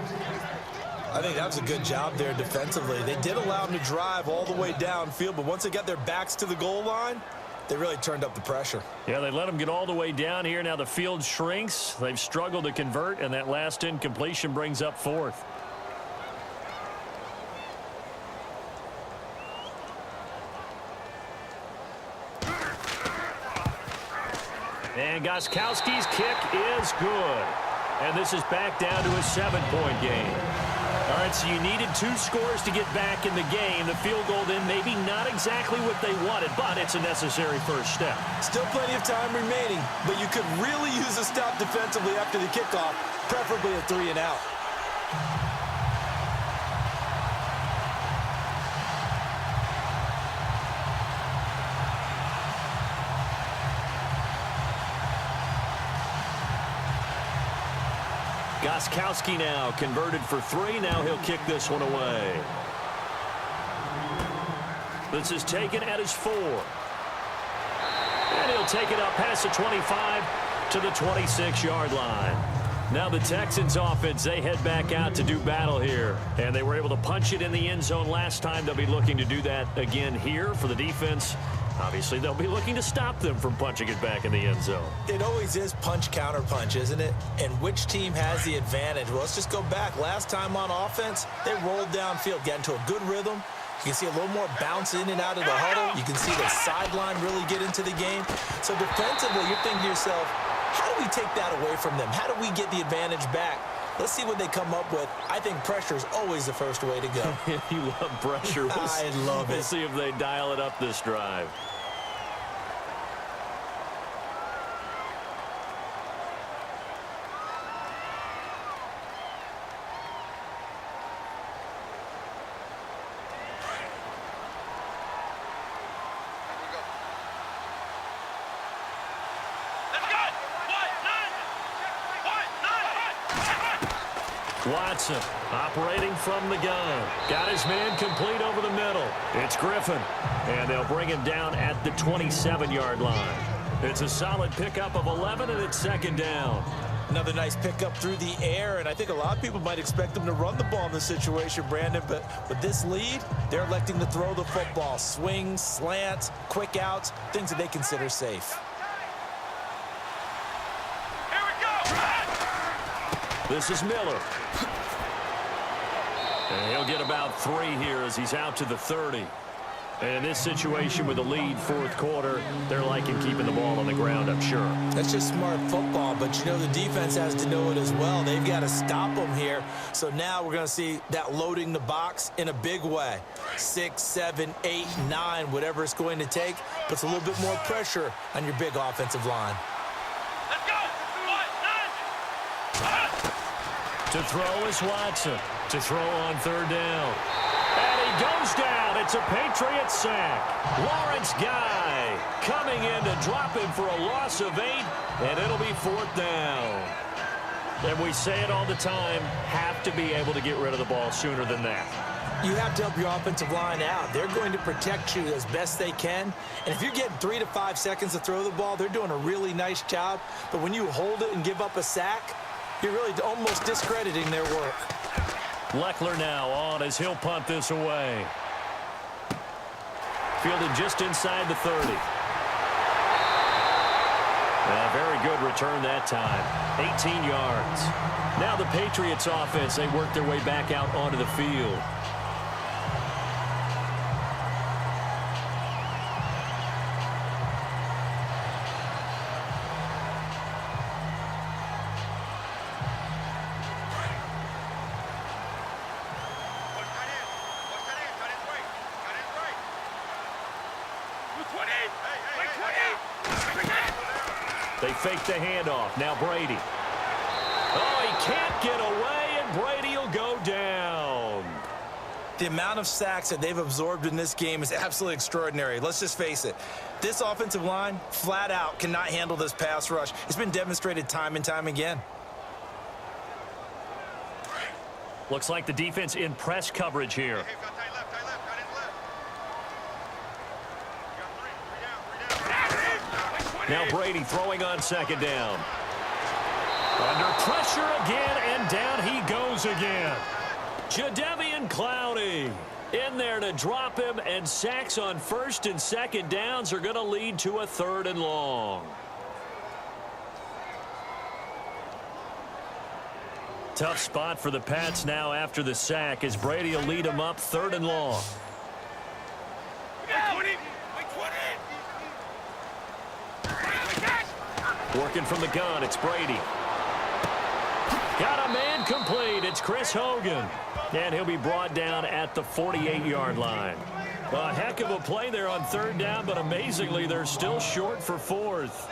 I think that was a good job there defensively. They did allow him to drive all the way downfield, but once they got their backs to the goal line, they really turned up the pressure. Yeah, they let him get all the way down here. Now the field shrinks. They've struggled to convert, and that last incompletion brings up 4th. And Gostkowski's kick is good. And this is back down to a 7-point game. All right, so you needed 2 scores to get back in the game. The field goal then maybe not exactly what they wanted, but it's a necessary first step. Still plenty of time remaining, but you could really use a stop defensively after the kickoff, preferably a 3-and-out. Gostkowski now converted for 3. Now he'll kick this one away. This is taken at his 4. And he'll take it up past the 25 to the 26-yard line. Now the Texans offense, they head back out to do battle here. And they were able to punch it in the end zone last time. They'll be looking to do that again here for the defense. Obviously, they'll be looking to stop them from punching it back in the end zone. It always is punch, counter punch, isn't it? And which team has the advantage? Well, let's just go back. Last time on offense, they rolled downfield, got into a good rhythm. You can see a little more bounce in and out of the huddle. You can see the sideline really get into the game. So defensively, you're thinking to yourself, how do we take that away from them? How do we get the advantage back? Let's see what they come up with. I think pressure is always the first way to go. You love pressure. I love it. We'll see if they dial it up this drive. Watson operating from the gun. Got his man complete over the middle. It's Griffin. And they'll bring him down at the 27-yard line. It's a solid pickup of 11, and it's 2nd down. Another nice pickup through the air, and I think a lot of people might expect them to run the ball in this situation, Brandon, but with this lead, they're electing to throw the football. Swings, slants, quick outs, things that they consider safe. This is Miller. And he'll get about 3 here as he's out to the 30. And in this situation with the lead 4th quarter, they're liking keeping the ball on the ground, I'm sure. That's just smart football, but you know the defense has to know it as well. They've got to stop them here. So now we're going to see that loading the box in a big way. 6, 7, 8, 9, whatever it's going to take, puts a little bit more pressure on your big offensive line. To throw is Watson. To throw on 3rd down. And he goes down. It's a Patriots sack. Lawrence Guy coming in to drop him for a loss of 8, and it'll be 4th down. And we say it all the time, have to be able to get rid of the ball sooner than that. You have to help your offensive line out. They're going to protect you as best they can. And if you're getting 3 to 5 seconds to throw the ball, they're doing a really nice job. But when you hold it and give up a sack, you're really almost discrediting their work. Leckler now on as he'll punt this away. Fielded just inside the 30. A very good return that time. 18 yards. Now the Patriots offense, they work their way back out onto the field. They fake the handoff. Now Brady. Oh, he can't get away, and Brady will go down. The amount of sacks that they've absorbed in this game is absolutely extraordinary. Let's just face it. This offensive line, flat out, cannot handle this pass rush. It's been demonstrated time and time again. Looks like the defense in press coverage here. Now Brady throwing on second down. Under pressure again, and down he goes again. Jadeveon Clowney in there to drop him, and sacks on first and second downs are going to lead to a 3rd and long. Tough spot for the Pats now after the sack as Brady will lead them up 3rd and long. Working from the gun, it's Brady. Got a man complete. It's Chris Hogan. And he'll be brought down at the 48-yard line. A heck of a play there on 3rd down, but amazingly, they're still short for 4th.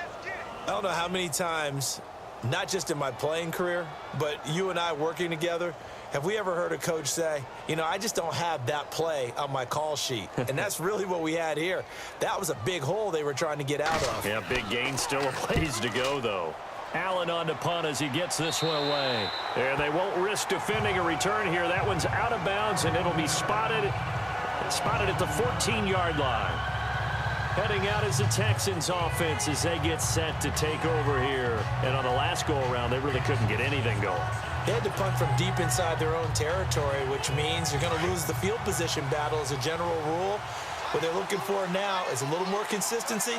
I don't know how many times, not just in my playing career, but you and I working together, have we ever heard a coach say, you know, I just don't have that play on my call sheet. And that's really what we had here. That was a big hole they were trying to get out of. Yeah, big gain, still a ways to go, though. Allen on to punt as he gets this one away. And they won't risk defending a return here. That one's out of bounds, and it'll be spotted at the 14-yard line. Heading out is the Texans offense as they get set to take over here. And on the last go-around, they really couldn't get anything going. They had to punt from deep inside their own territory, which means you're going to lose the field position battle as a general rule. What they're looking for now is a little more consistency.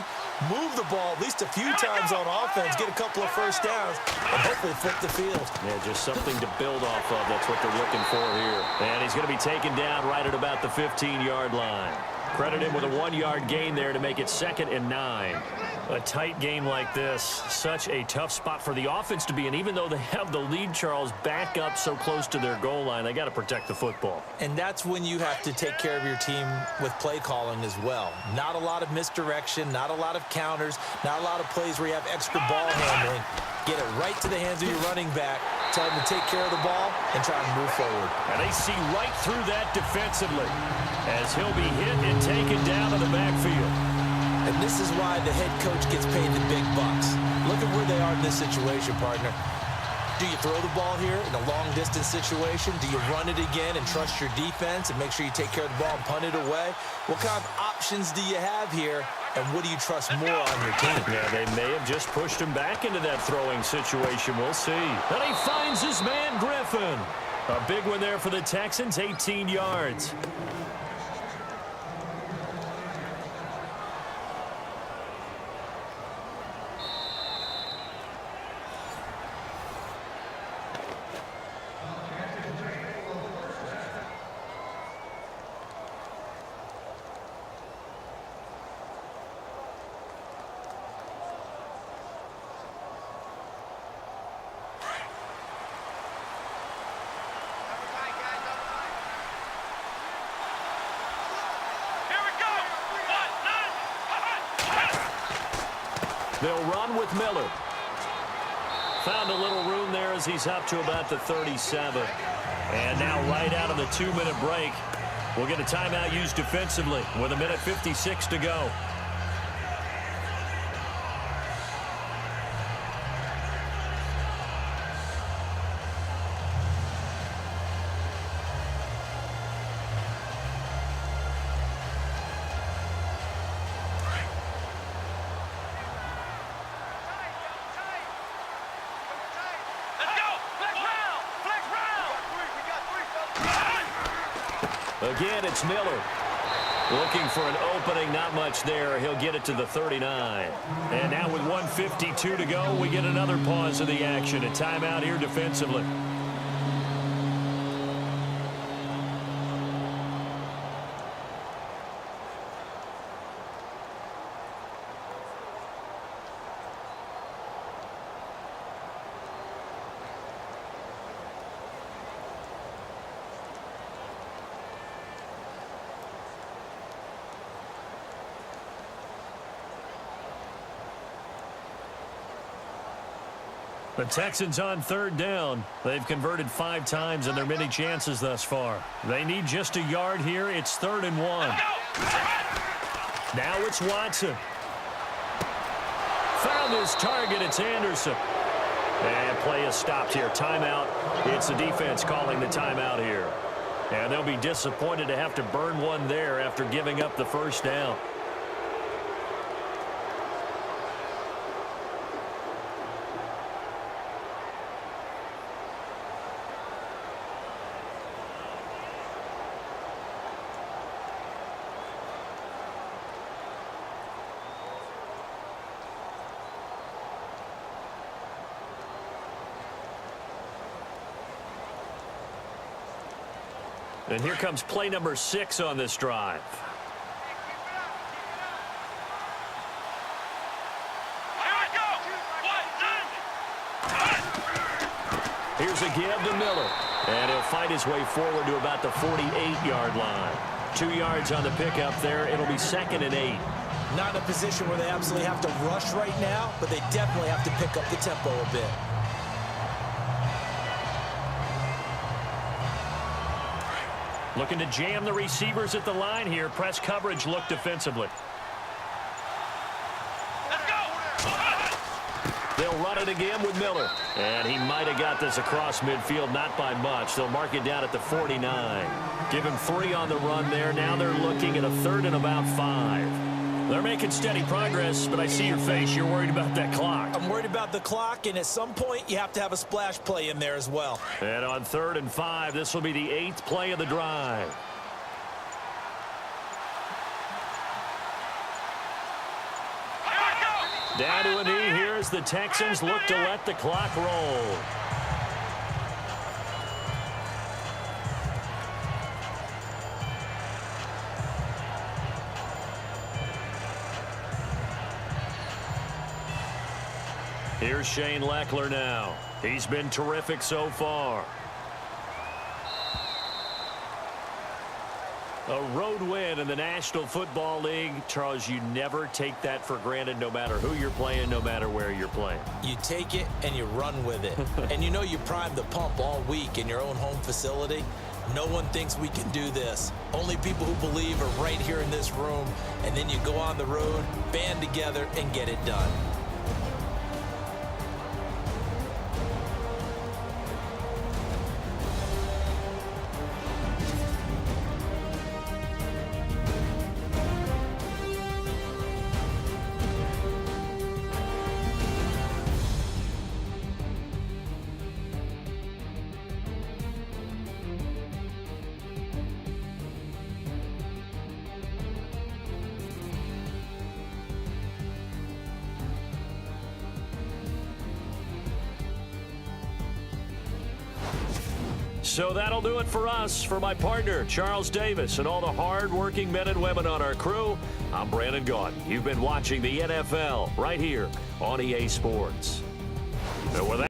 Move the ball at least a few times on offense, get a couple of first downs, and hopefully flip the field. Yeah, just something to build off of. That's what they're looking for here. And he's going to be taken down right at about the 15-yard line. Credit him with a 1-yard gain there to make it 2nd and 9. A tight game like this, such a tough spot for the offense to be in. Even though they have the lead, Charles, back up so close to their goal line, they got to protect the football. And that's when you have to take care of your team with play calling as well. Not a lot of misdirection, not a lot of counters, not a lot of plays where you have extra ball handling. Get it right to the hands of your running back. Tell him to take care of the ball and try to move forward. And they see right through that defensively as he'll be hit and taken down in the backfield. And this is why the head coach gets paid the big bucks. Look at where they are in this situation, partner. Do you throw the ball here in a long-distance situation? Do you run it again and trust your defense and make sure you take care of the ball and punt it away? What kind of options do you have here, and what do you trust more on your team? Yeah, they may have just pushed him back into that throwing situation. We'll see. And he finds his man, Griffin. A big one there for the Texans, 18 yards. They'll run with Miller. Found a little room there as he's up to about the 37. And now right out of the 2-minute break, we'll get a timeout used defensively with 1:56 to go. Again, it's Miller. Looking for an opening, not much there. He'll get it to the 39. And now with 1:52 to go, we get another pause of the action. A timeout here defensively. The Texans on third down. They've converted 5 times in their many chances thus far. They need just a yard here. It's 3rd and 1. Now it's Watson. Found his target. It's Anderson. And play is stopped here. Timeout. It's the defense calling the timeout here. And they'll be disappointed to have to burn one there after giving up the first down. And here comes play number 6 on this drive. Here's a give to Miller. And he'll fight his way forward to about the 48-yard line. 2 yards on the pickup there. It'll be 2nd and 8. Not in a position where they absolutely have to rush right now, but they definitely have to pick up the tempo a bit. Looking to jam the receivers at the line here. Press coverage look defensively. Let's go! They'll run it again with Miller. And he might have got this across midfield, not by much. They'll mark it down at the 49. Give him 3 on the run there. Now they're looking at a 3rd and about 5. They're making steady progress, but I see your face. You're worried about that clock. I'm worried about the clock, and at some point, you have to have a splash play in there as well. And on 3rd and 5, this will be the 8th play of the drive. Down to a knee here as the Texans look to let the clock roll. Here's Shane Leckler now. He's been terrific so far. A road win in the National Football League. Charles, you never take that for granted no matter who you're playing, no matter where you're playing. You take it and you run with it. And you know you primed the pump all week in your own home facility. No one thinks we can do this. Only people who believe are right here in this room. And then you go on the road, band together, and get it done. So that'll do it for us. For my partner, Charles Davis, and all the hard-working men and women on our crew, I'm Brandon Gaudin. You've been watching the NFL right here on EA Sports. And with that,